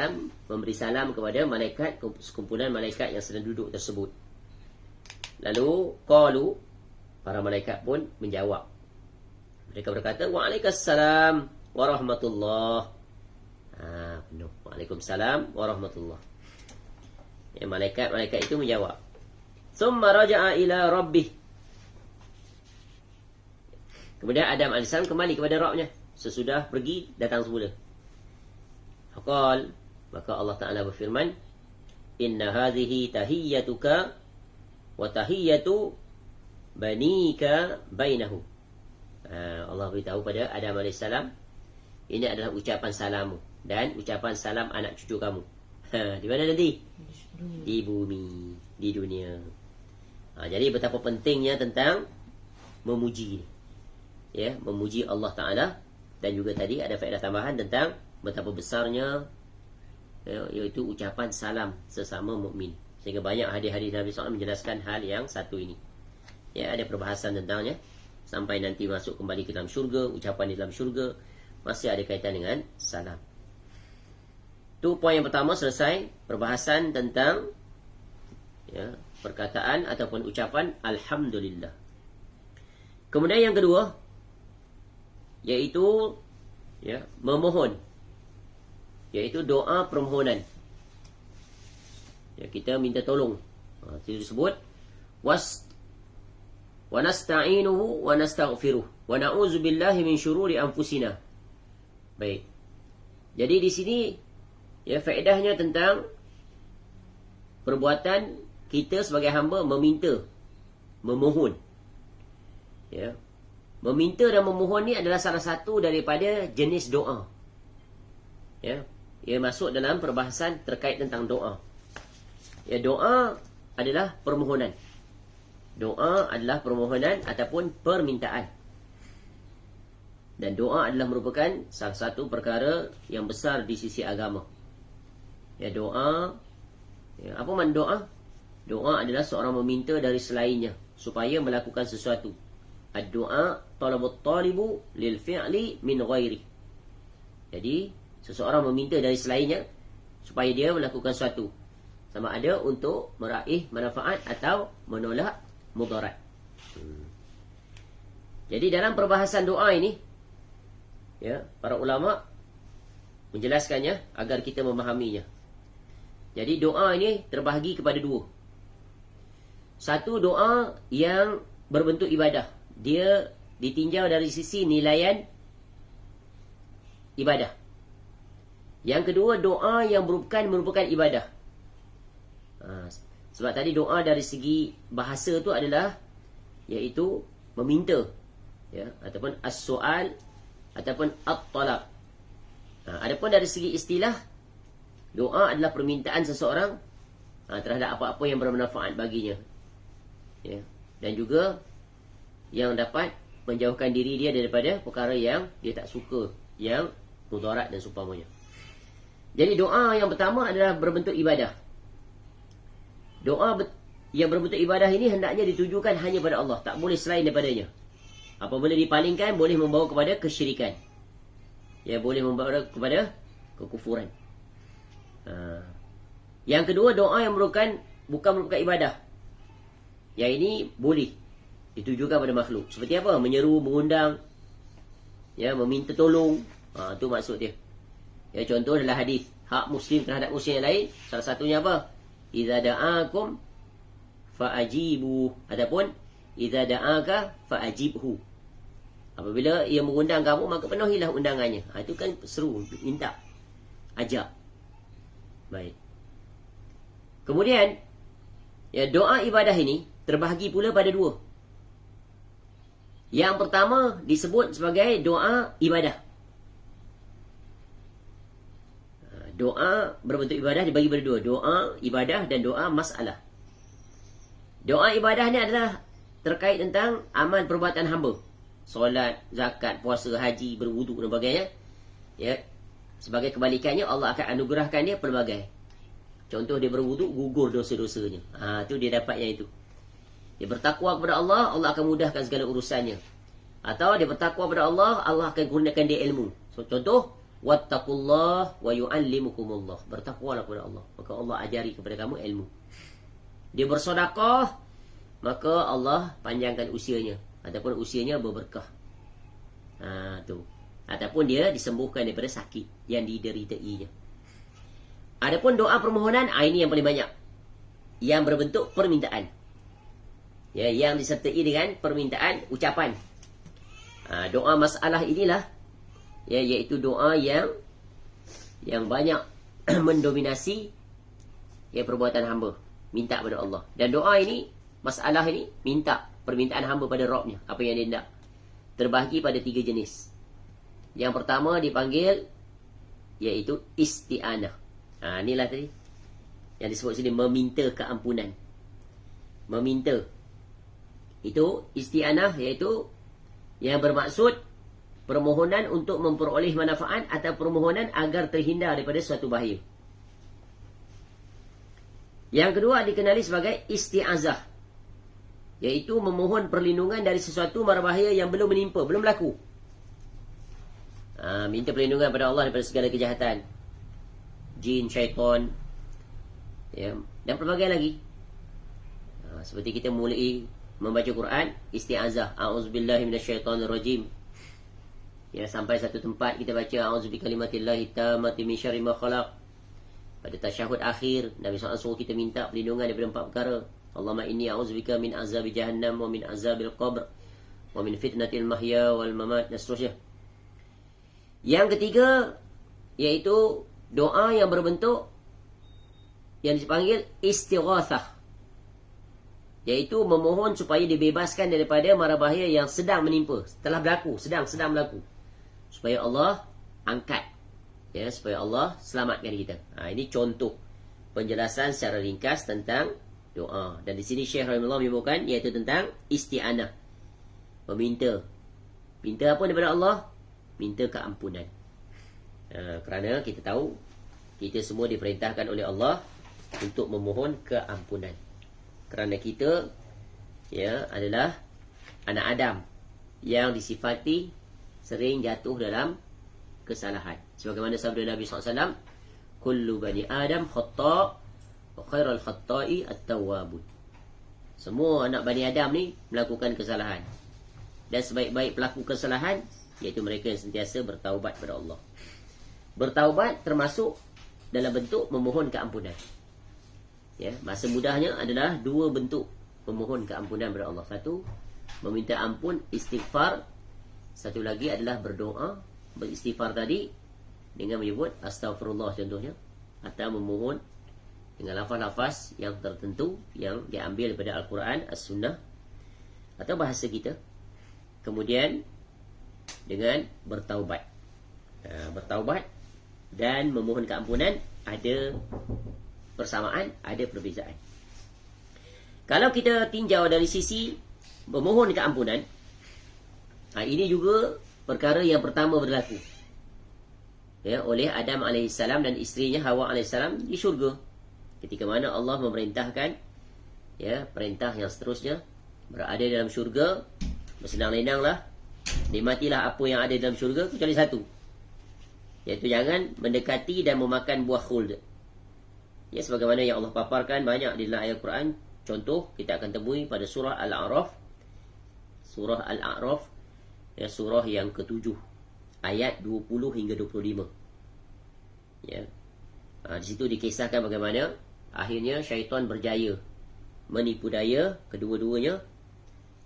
memberi salam kepada malaikat, sekumpulan malaikat yang sedang duduk tersebut. Lalu qalu, para malaikat pun menjawab. Mereka berkata, Waalaikumsalam warahmatullah. Penuh. Waalaikumsalam warahmatullah. Ya, malaikat itu menjawab. Summa raja'a ila rabbih. Kemudian Adam AS kembali kepada Rabbnya sesudah pergi datang semula. Faqal, maka Allah Ta'ala berfirman, Inna hadhihi tahiyyatuka wa tahiyyatu banika bainahu. Allah beritahu pada Adam AS, ini adalah ucapan salammu dan ucapan salam anak cucu kamu. Di mana nanti? Di bumi, di dunia. Jadi betapa pentingnya tentang memuji. Ya, memuji Allah Ta'ala. Dan juga tadi ada faedah tambahan tentang betapa besarnya, iaitu ucapan salam sesama mukmin. Sehingga banyak hadis-hadis Nabi SAW menjelaskan hal yang satu ini. Ya, ada perbahasan tentangnya. Sampai nanti masuk kembali ke dalam syurga, ucapan di dalam syurga masih ada kaitan dengan salam. Itu poin yang pertama, selesai perbahasan tentang perkataan ataupun ucapan Alhamdulillah. Kemudian yang kedua, yaitu memohon, yaitu doa permohonan. Kita minta tolong. Itu disebut wa nasta'inuhu wa nastaghfiruh wa na'udzu billahi min syururi anfusina. Baik. Jadi di sini faedahnya tentang perbuatan kita sebagai hamba meminta, memohon. Meminta dan memohon ni adalah salah satu daripada jenis doa. Ia masuk dalam perbahasan terkait tentang doa. Doa adalah permohonan. Doa adalah permohonan ataupun permintaan. Dan doa adalah merupakan salah satu perkara yang besar di sisi agama. Doa, apa makna doa? Doa adalah seorang meminta dari selainnya supaya melakukan sesuatu. Ad-doa talabut talibu lil fi'li min ghairi. Jadi seseorang meminta dari selainnya supaya dia melakukan sesuatu, sama ada untuk meraih manfaat atau menolak mudarat. Jadi dalam perbahasan doa ini, para ulama menjelaskannya agar kita memahaminya. Jadi doa ini terbahagi kepada dua. Satu, doa yang berbentuk ibadah. Dia ditinjau dari sisi nilaian ibadah. Yang kedua, doa yang merupakan ibadah. Sebab tadi doa dari segi bahasa tu adalah iaitu meminta, ataupun as-su'al ataupun at-talab. Adapun dari segi istilah, doa adalah permintaan seseorang terhadap apa-apa yang bermanfaat baginya, dan juga yang dapat menjauhkan diri dia daripada perkara yang dia tak suka, yang mudarat dan seumpamanya. Jadi doa yang pertama adalah berbentuk ibadah. Doa yang berbentuk ibadah ini hendaknya ditujukan hanya pada Allah, tak boleh selain daripadanya. Apabila dipalingkan, boleh membawa kepada kesyirikan, boleh membawa kepada kekufuran. Yang kedua, doa yang bukan merupakan ibadah. Yang ini boleh ditujukan pada makhluk. Seperti apa? Menyeru, mengundang, meminta tolong. Itu maksud dia. Contoh dalam hadis, hak muslim terhadap muslim yang lain, salah satunya apa? Idza da'akum fa'ajibu, ataupun idza da'aka fa'ajibhu. Apabila ia mengundang kamu, maka penuhilah undangannya. Itu kan seru, minta, ajak. Baik. Kemudian doa ibadah ini terbahagi pula pada dua. Yang pertama disebut sebagai doa ibadah. Doa berbentuk ibadah dibagi pada dua. Doa ibadah dan doa masalah. Doa ibadah ni adalah terkait tentang amal perbuatan hamba. Solat, zakat, puasa, haji, berwuduk dan sebagainya. Sebagai kebalikannya, Allah akan anugerahkan dia pelbagai. Contoh, dia berwuduk, gugur dosa-dosanya. Itu dia dapat yang itu. Dia bertakwa kepada Allah, Allah akan mudahkan segala urusannya. Atau dia bertakwa kepada Allah, Allah akan kurniakan dia ilmu. Contoh, Wattaqullah wa yu'allimukumullah. Bertakwalah kepada Allah, maka Allah ajari kepada kamu ilmu. Dia bersedekah, maka Allah panjangkan usianya, ataupun usianya berberkah. Tu. Ataupun dia disembuhkan daripada sakit yang dideritainya. Adapun doa permohonan, ini yang paling banyak, yang berbentuk permintaan. Ya, yang disertai dengan permintaan, ucapan. Doa masalah inilah, ya, iaitu doa yang banyak mendominasi, ya, perbuatan hamba, minta pada Allah. Dan doa ini, masalah ini, minta permintaan hamba pada Rabbnya, apa yang dia nak. Terbahagi pada 3 jenis. Yang pertama dipanggil, iaitu isti'anah. Inilah tadi yang disebut sini, meminta keampunan. Meminta. Itu isti'anah, iaitu yang bermaksud permohonan untuk memperoleh manfaat atau permohonan agar terhindar daripada suatu bahaya. Yang kedua dikenali sebagai isti'azah, iaitu memohon perlindungan dari sesuatu mara bahaya yang belum menimpa, belum berlaku. Minta perlindungan pada Allah daripada segala kejahatan, jin, syaitan, ya, dan pelbagai lagi. Seperti kita mulai membaca Quran, isti'azah, a'udzubillahi minasyaitonirrajim. Ya, sampai satu tempat kita baca a'udzubikalimatillahi tammati min syarri ma khalaq. Pada tasyahud akhir, Nabi SAW suruh kita minta perlindungan daripada 4 perkara. Allahumma inni a'udzubika min azabi jahannam wa min azabil qabr wa min fitnatil mahya wal mamat, dan seterusnya. Yang ketiga, iaitu doa yang berbentuk yang dipanggil istighatsah, iaitu memohon supaya dibebaskan daripada mara bahaya yang sedang menimpa, telah berlaku, sedang berlaku, supaya Allah angkat, ya, supaya Allah selamatkan kita. Ini contoh penjelasan secara ringkas tentang doa. Dan di sini Syekh rahimahullah menyebutkan, iaitu tentang isti'anah, meminta. Minta apa daripada Allah? Minta keampunan. Kerana kita tahu kita semua diperintahkan oleh Allah untuk memohon keampunan. Kerana kita, ya, adalah anak Adam yang disifati sering jatuh dalam kesalahan. Sebagaimana sabda Nabi SAW, kullu bani Adam khata' wa khairul khatta'i at-tawwabun. Semua anak Bani Adam ni melakukan kesalahan, dan sebaik-baik pelaku kesalahan iaitu mereka yang sentiasa bertaubat kepada Allah. Bertaubat termasuk dalam bentuk memohon keampunan. Ya, masa mudahnya adalah 2 bentuk memohon keampunan kepada Allah. Satu, meminta ampun, istighfar. Satu lagi adalah berdoa. Beristighfar tadi dengan menyebut astaghfirullah contohnya, atau memohon dengan lafaz-lafaz yang tertentu yang diambil daripada Al-Quran, As-Sunnah, atau bahasa kita. Kemudian dengan bertaubat. Bertaubat dan memohon keampunan ada persamaan, ada perbezaan. Kalau kita tinjau dari sisi memohon keampunan, ini juga perkara yang pertama berlaku, ya, oleh Adam AS dan isterinya Hawa AS di syurga. Ketika mana Allah memerintahkan, ya, perintah yang seterusnya, berada dalam syurga, bersenang-lenanglah, nikmatilah apa yang ada dalam syurga kecuali satu, iaitu jangan mendekati dan memakan buah khuld. Ya, sebagaimana yang Allah paparkan banyak di dalam ayat Quran. Contoh kita akan temui pada surah Al-A'raf. Surah Al-A'raf, ya, surah yang ke-7, ayat 20 hingga 25. Ya. Di situ dikisahkan bagaimana akhirnya syaitan berjaya menipu daya kedua-duanya.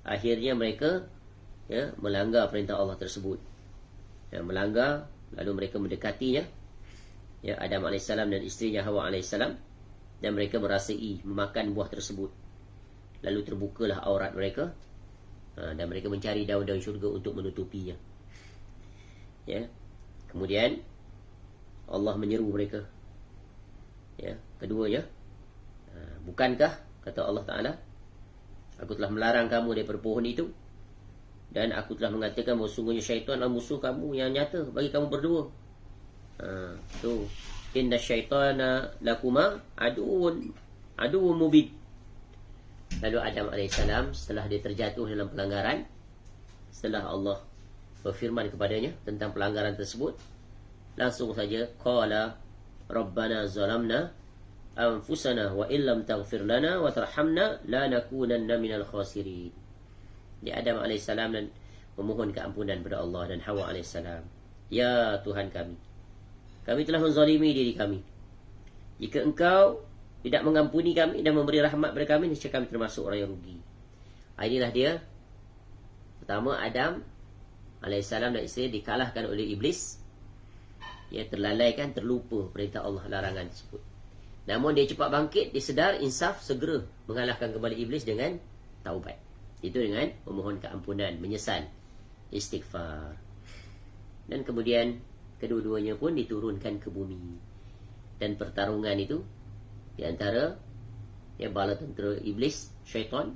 Akhirnya mereka, ya, melanggar perintah Allah tersebut. Ya, melanggar, lalu mereka mendekatinya, ya, Adam AS dan isterinya Hawa AS, dan mereka merasai memakan buah tersebut. Lalu terbukalah aurat mereka, dan mereka mencari daun-daun syurga untuk menutupinya. Ya. Kemudian Allah menyeru mereka, ya, keduanya, bukankah, kata Allah Ta'ala, aku telah melarang kamu daripada pohon itu, dan aku telah mengatakan bahawa sungguhnya syaitan adalah musuh kamu yang nyata bagi kamu berdua. Tu, inna syaitana lakuma aduun mubin. Lalu Adam AS setelah dia terjatuh dalam pelanggaran, setelah Allah berfirman kepadanya tentang pelanggaran tersebut, langsung saja qala rabbana zalamna anfusana wa illam taghfir lana wa tarhamna lanakunanna minal khasirin. Di Adam AS dan memohon keampunan kepada Allah, dan Hawa AS. Ya Tuhan kami telah menzalimi diri kami. Jika Engkau tidak mengampuni kami dan memberi rahmat kepada kami, niscaya kami termasuk orang yang rugi. Inilah dia. Pertama, Adam AS dan isteri dikalahkan oleh iblis. Dia terlalaikan, terlupa perintah Allah, larangan tersebut. Namun dia cepat bangkit, dia sedar, insaf, segera mengalahkan kembali iblis dengan taubat. Itu dengan memohon keampunan, menyesal, istighfar. Dan kemudian kedua-duanya pun diturunkan ke bumi. Dan pertarungan itu di antara bala tentera iblis, syaitan,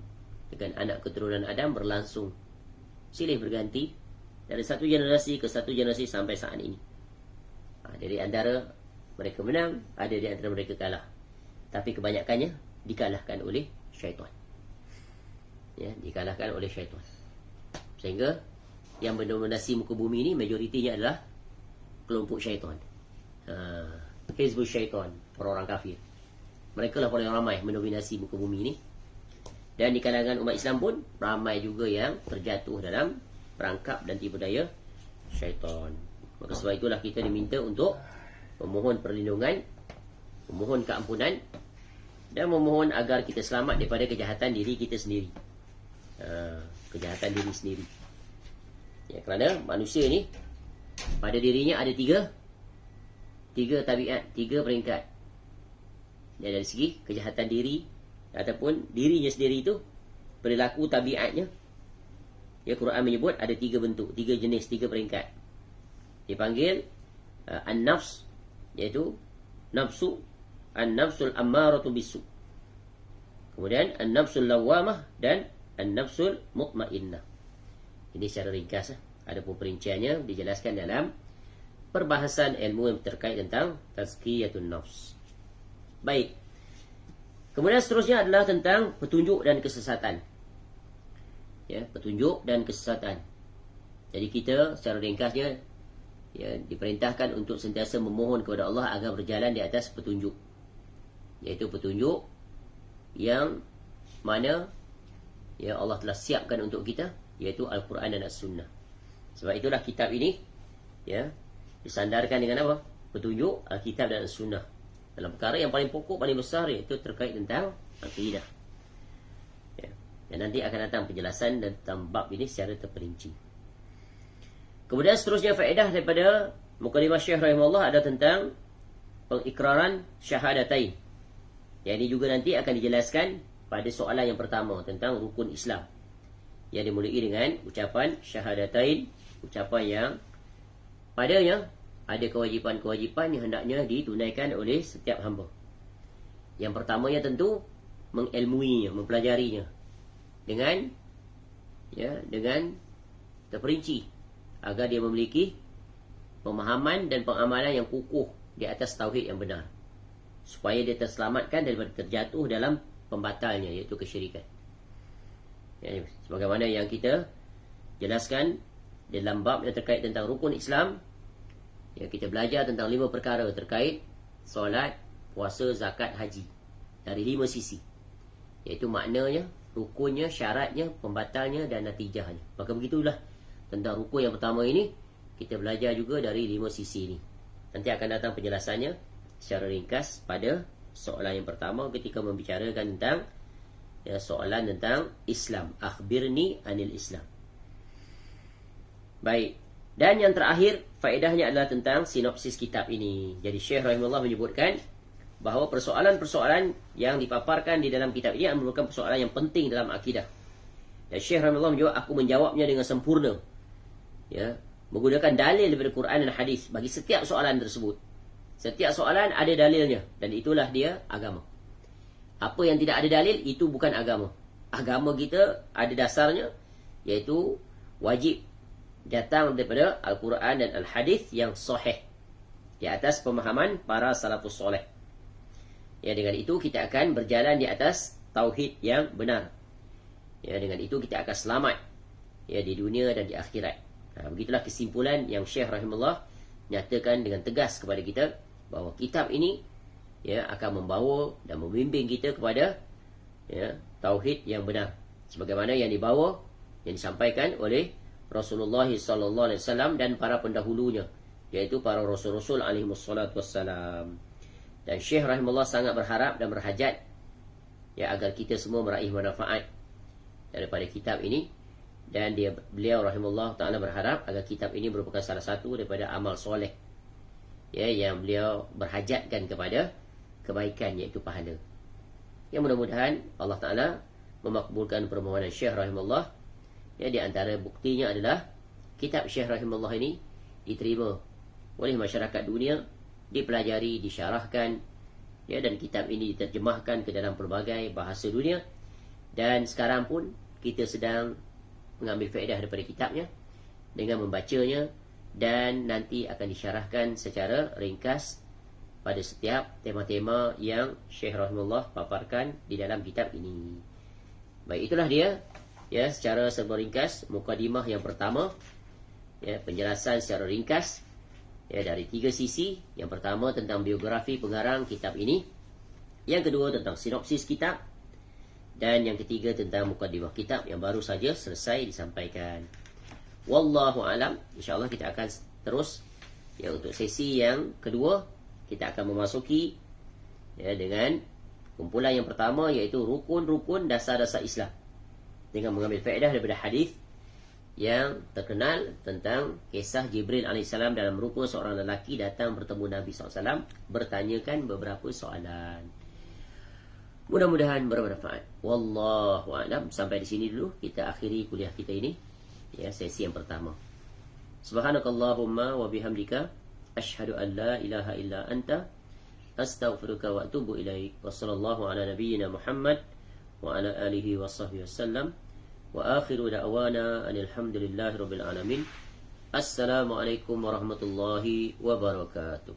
dengan anak keturunan Adam berlangsung silih berganti dari satu generasi ke satu generasi sampai saat ini. Dari antara mereka menang, ada di antara mereka kalah. Tapi kebanyakannya dikalahkan oleh syaitan. Dikalahkan oleh syaitan. Sehingga yang mendominasi muka bumi ini majoritinya adalah kelompok syaitan. Hizbul syaitan, orang-orang kafir. Mereka lah paling ramai mendominasi muka bumi ini. Dan di kalangan umat Islam pun ramai juga yang terjatuh dalam perangkap dan tipu daya syaitan. Maka sebab itulah kita diminta untuk memohon perlindungan, memohon keampunan, dan memohon agar kita selamat daripada kejahatan diri kita sendiri. Kejahatan diri sendiri. Kerana manusia ni pada dirinya ada tiga tabiat, tiga peringkat. Dari segi kejahatan diri ataupun dirinya sendiri itu, perilaku tabiatnya, Quran menyebut ada tiga bentuk, tiga jenis, tiga peringkat. Dipanggil an-nafs, iaitu nafsu, an-nafsul ammaratu bisu. Kemudian an-nafsul lawamah dan an-nafsul mutmainnah. Ini secara ringkas. Adapun perinciannya dijelaskan dalam perbahasan ilmu yang terkait tentang tazkiyatun nafs. Baik. Kemudian seterusnya adalah tentang petunjuk dan kesesatan. Petunjuk dan kesesatan. Jadi kita secara ringkasnya diperintahkan untuk sentiasa memohon kepada Allah agar berjalan di atas petunjuk. Iaitu petunjuk yang mana Allah telah siapkan untuk kita, iaitu Al-Quran dan As-Sunnah. Sebab itulah kitab ini disandarkan dengan apa? Petunjuk Al-Kitab dan As-Sunnah. Dalam perkara yang paling pokok, paling besar, iaitu terkait tentang akidah. Dan nanti akan datang penjelasan tentang bab ini secara terperinci. Kemudian seterusnya faedah daripada Mukadimah Syekh rahimahullah ada tentang pengikraran syahadatain. Yang ini juga nanti akan dijelaskan pada soalan yang pertama tentang rukun Islam. Yang dimulai dengan ucapan syahadatain, ucapan yang padanya ada kewajipan-kewajipan yang hendaknya ditunaikan oleh setiap hamba. Yang pertamanya tentu mengilmuinya, mempelajarinya dengan terperinci agar dia memiliki pemahaman dan pengamalan yang kukuh di atas tauhid yang benar, supaya dia terselamatkan daripada terjatuh dalam pembatalnya, iaitu kesyirikan. Sebagaimana yang kita jelaskan dalam bab yang terkait tentang rukun Islam, kita belajar tentang 5 perkara terkait solat, puasa, zakat, haji, dari 5 sisi, iaitu maknanya, rukunnya, syaratnya, pembatalnya dan natijahnya. Maka begitulah tentang rukun yang pertama ini, kita belajar juga dari 5 sisi ini. Nanti akan datang penjelasannya secara ringkas pada soalan yang pertama ketika membicarakan tentang soalan tentang Islam. Akhbirni anil Islam. Baik. Dan yang terakhir, faedahnya adalah tentang sinopsis kitab ini. Jadi Syekh rahimahullah menyebutkan bahawa persoalan-persoalan yang dipaparkan di dalam kitab ini merupakan persoalan yang penting dalam akidah. Dan Syekh rahimahullah menjawab, aku menjawabnya dengan sempurna, menggunakan dalil daripada Quran dan hadis bagi setiap soalan tersebut. Setiap soalan ada dalilnya, dan itulah dia agama. Apa yang tidak ada dalil, itu bukan agama. Agama kita ada dasarnya, iaitu wajib datang daripada Al-Quran dan Al-Hadis yang sahih, di atas pemahaman para salafus soleh. Dengan itu kita akan berjalan di atas tauhid yang benar. Dengan itu kita akan selamat di dunia dan di akhirat. Begitulah kesimpulan yang Syekh rahimahullah nyatakan dengan tegas kepada kita bahawa kitab ini ya akan membawa dan membimbing kita kepada ya tauhid yang benar sebagaimana yang disampaikan oleh Rasulullah sallallahu alaihi wasallam dan para pendahulunya, iaitu para rasul-rasul alaihi wassalatu wassalam. Dan Syekh rahimahullah sangat berharap dan berhajat ya agar kita semua meraih manfaat daripada kitab ini, dan beliau rahimahullah taala berharap agar kitab ini merupakan salah satu daripada amal soleh ya yang beliau berhajatkan kepada kebaikan, iaitu pahala. Yang mudah-mudahan Allah taala memakbulkan permohonan Syekh rahimahullah. Ya, di antara buktinya adalah kitab Syekh rahimahullah ini diterima oleh masyarakat dunia, dipelajari, disyarahkan ya, dan kitab ini diterjemahkan ke dalam pelbagai bahasa dunia. Dan sekarang pun kita sedang mengambil faedah daripada kitabnya dengan membacanya, dan nanti akan disyarahkan secara ringkas pada setiap tema-tema yang Syekh rahimahullah paparkan di dalam kitab ini. Baik, itulah dia ya secara serba ringkas mukadimah yang pertama, ya penjelasan secara ringkas ya dari 3 sisi. Yang pertama tentang biografi pengarang kitab ini, yang kedua tentang sinopsis kitab, dan yang ketiga tentang mukadimah kitab yang baru saja selesai disampaikan. Wallahu alam. InsyaAllah kita akan terus ya untuk sesi yang kedua. Kita akan memasuki ya dengan kumpulan yang pertama, iaitu rukun-rukun dasar-dasar Islam, dengan mengambil faedah daripada hadis yang terkenal tentang kisah Jibril AS dalam rupa seorang lelaki datang bertemu Nabi SAW, bertanyakan beberapa soalan. Mudah-mudahan bermanfaat. Wallahu a'lam. Sampai di sini dulu kita akhiri kuliah kita ini ya, sesi yang pertama. Subhanakallahumma wa bihamdika asyhadu an la ilaha illa anta astaghfiruka wa atubu ilaik. Wassallallahu ala nabiyyina Muhammad wa ala alihi wa sahbihi wasallam. Wa akhiru da'wana anil hamdulillahi rabbil alamin. Assalamualaikum warahmatullahi wabarakatuh.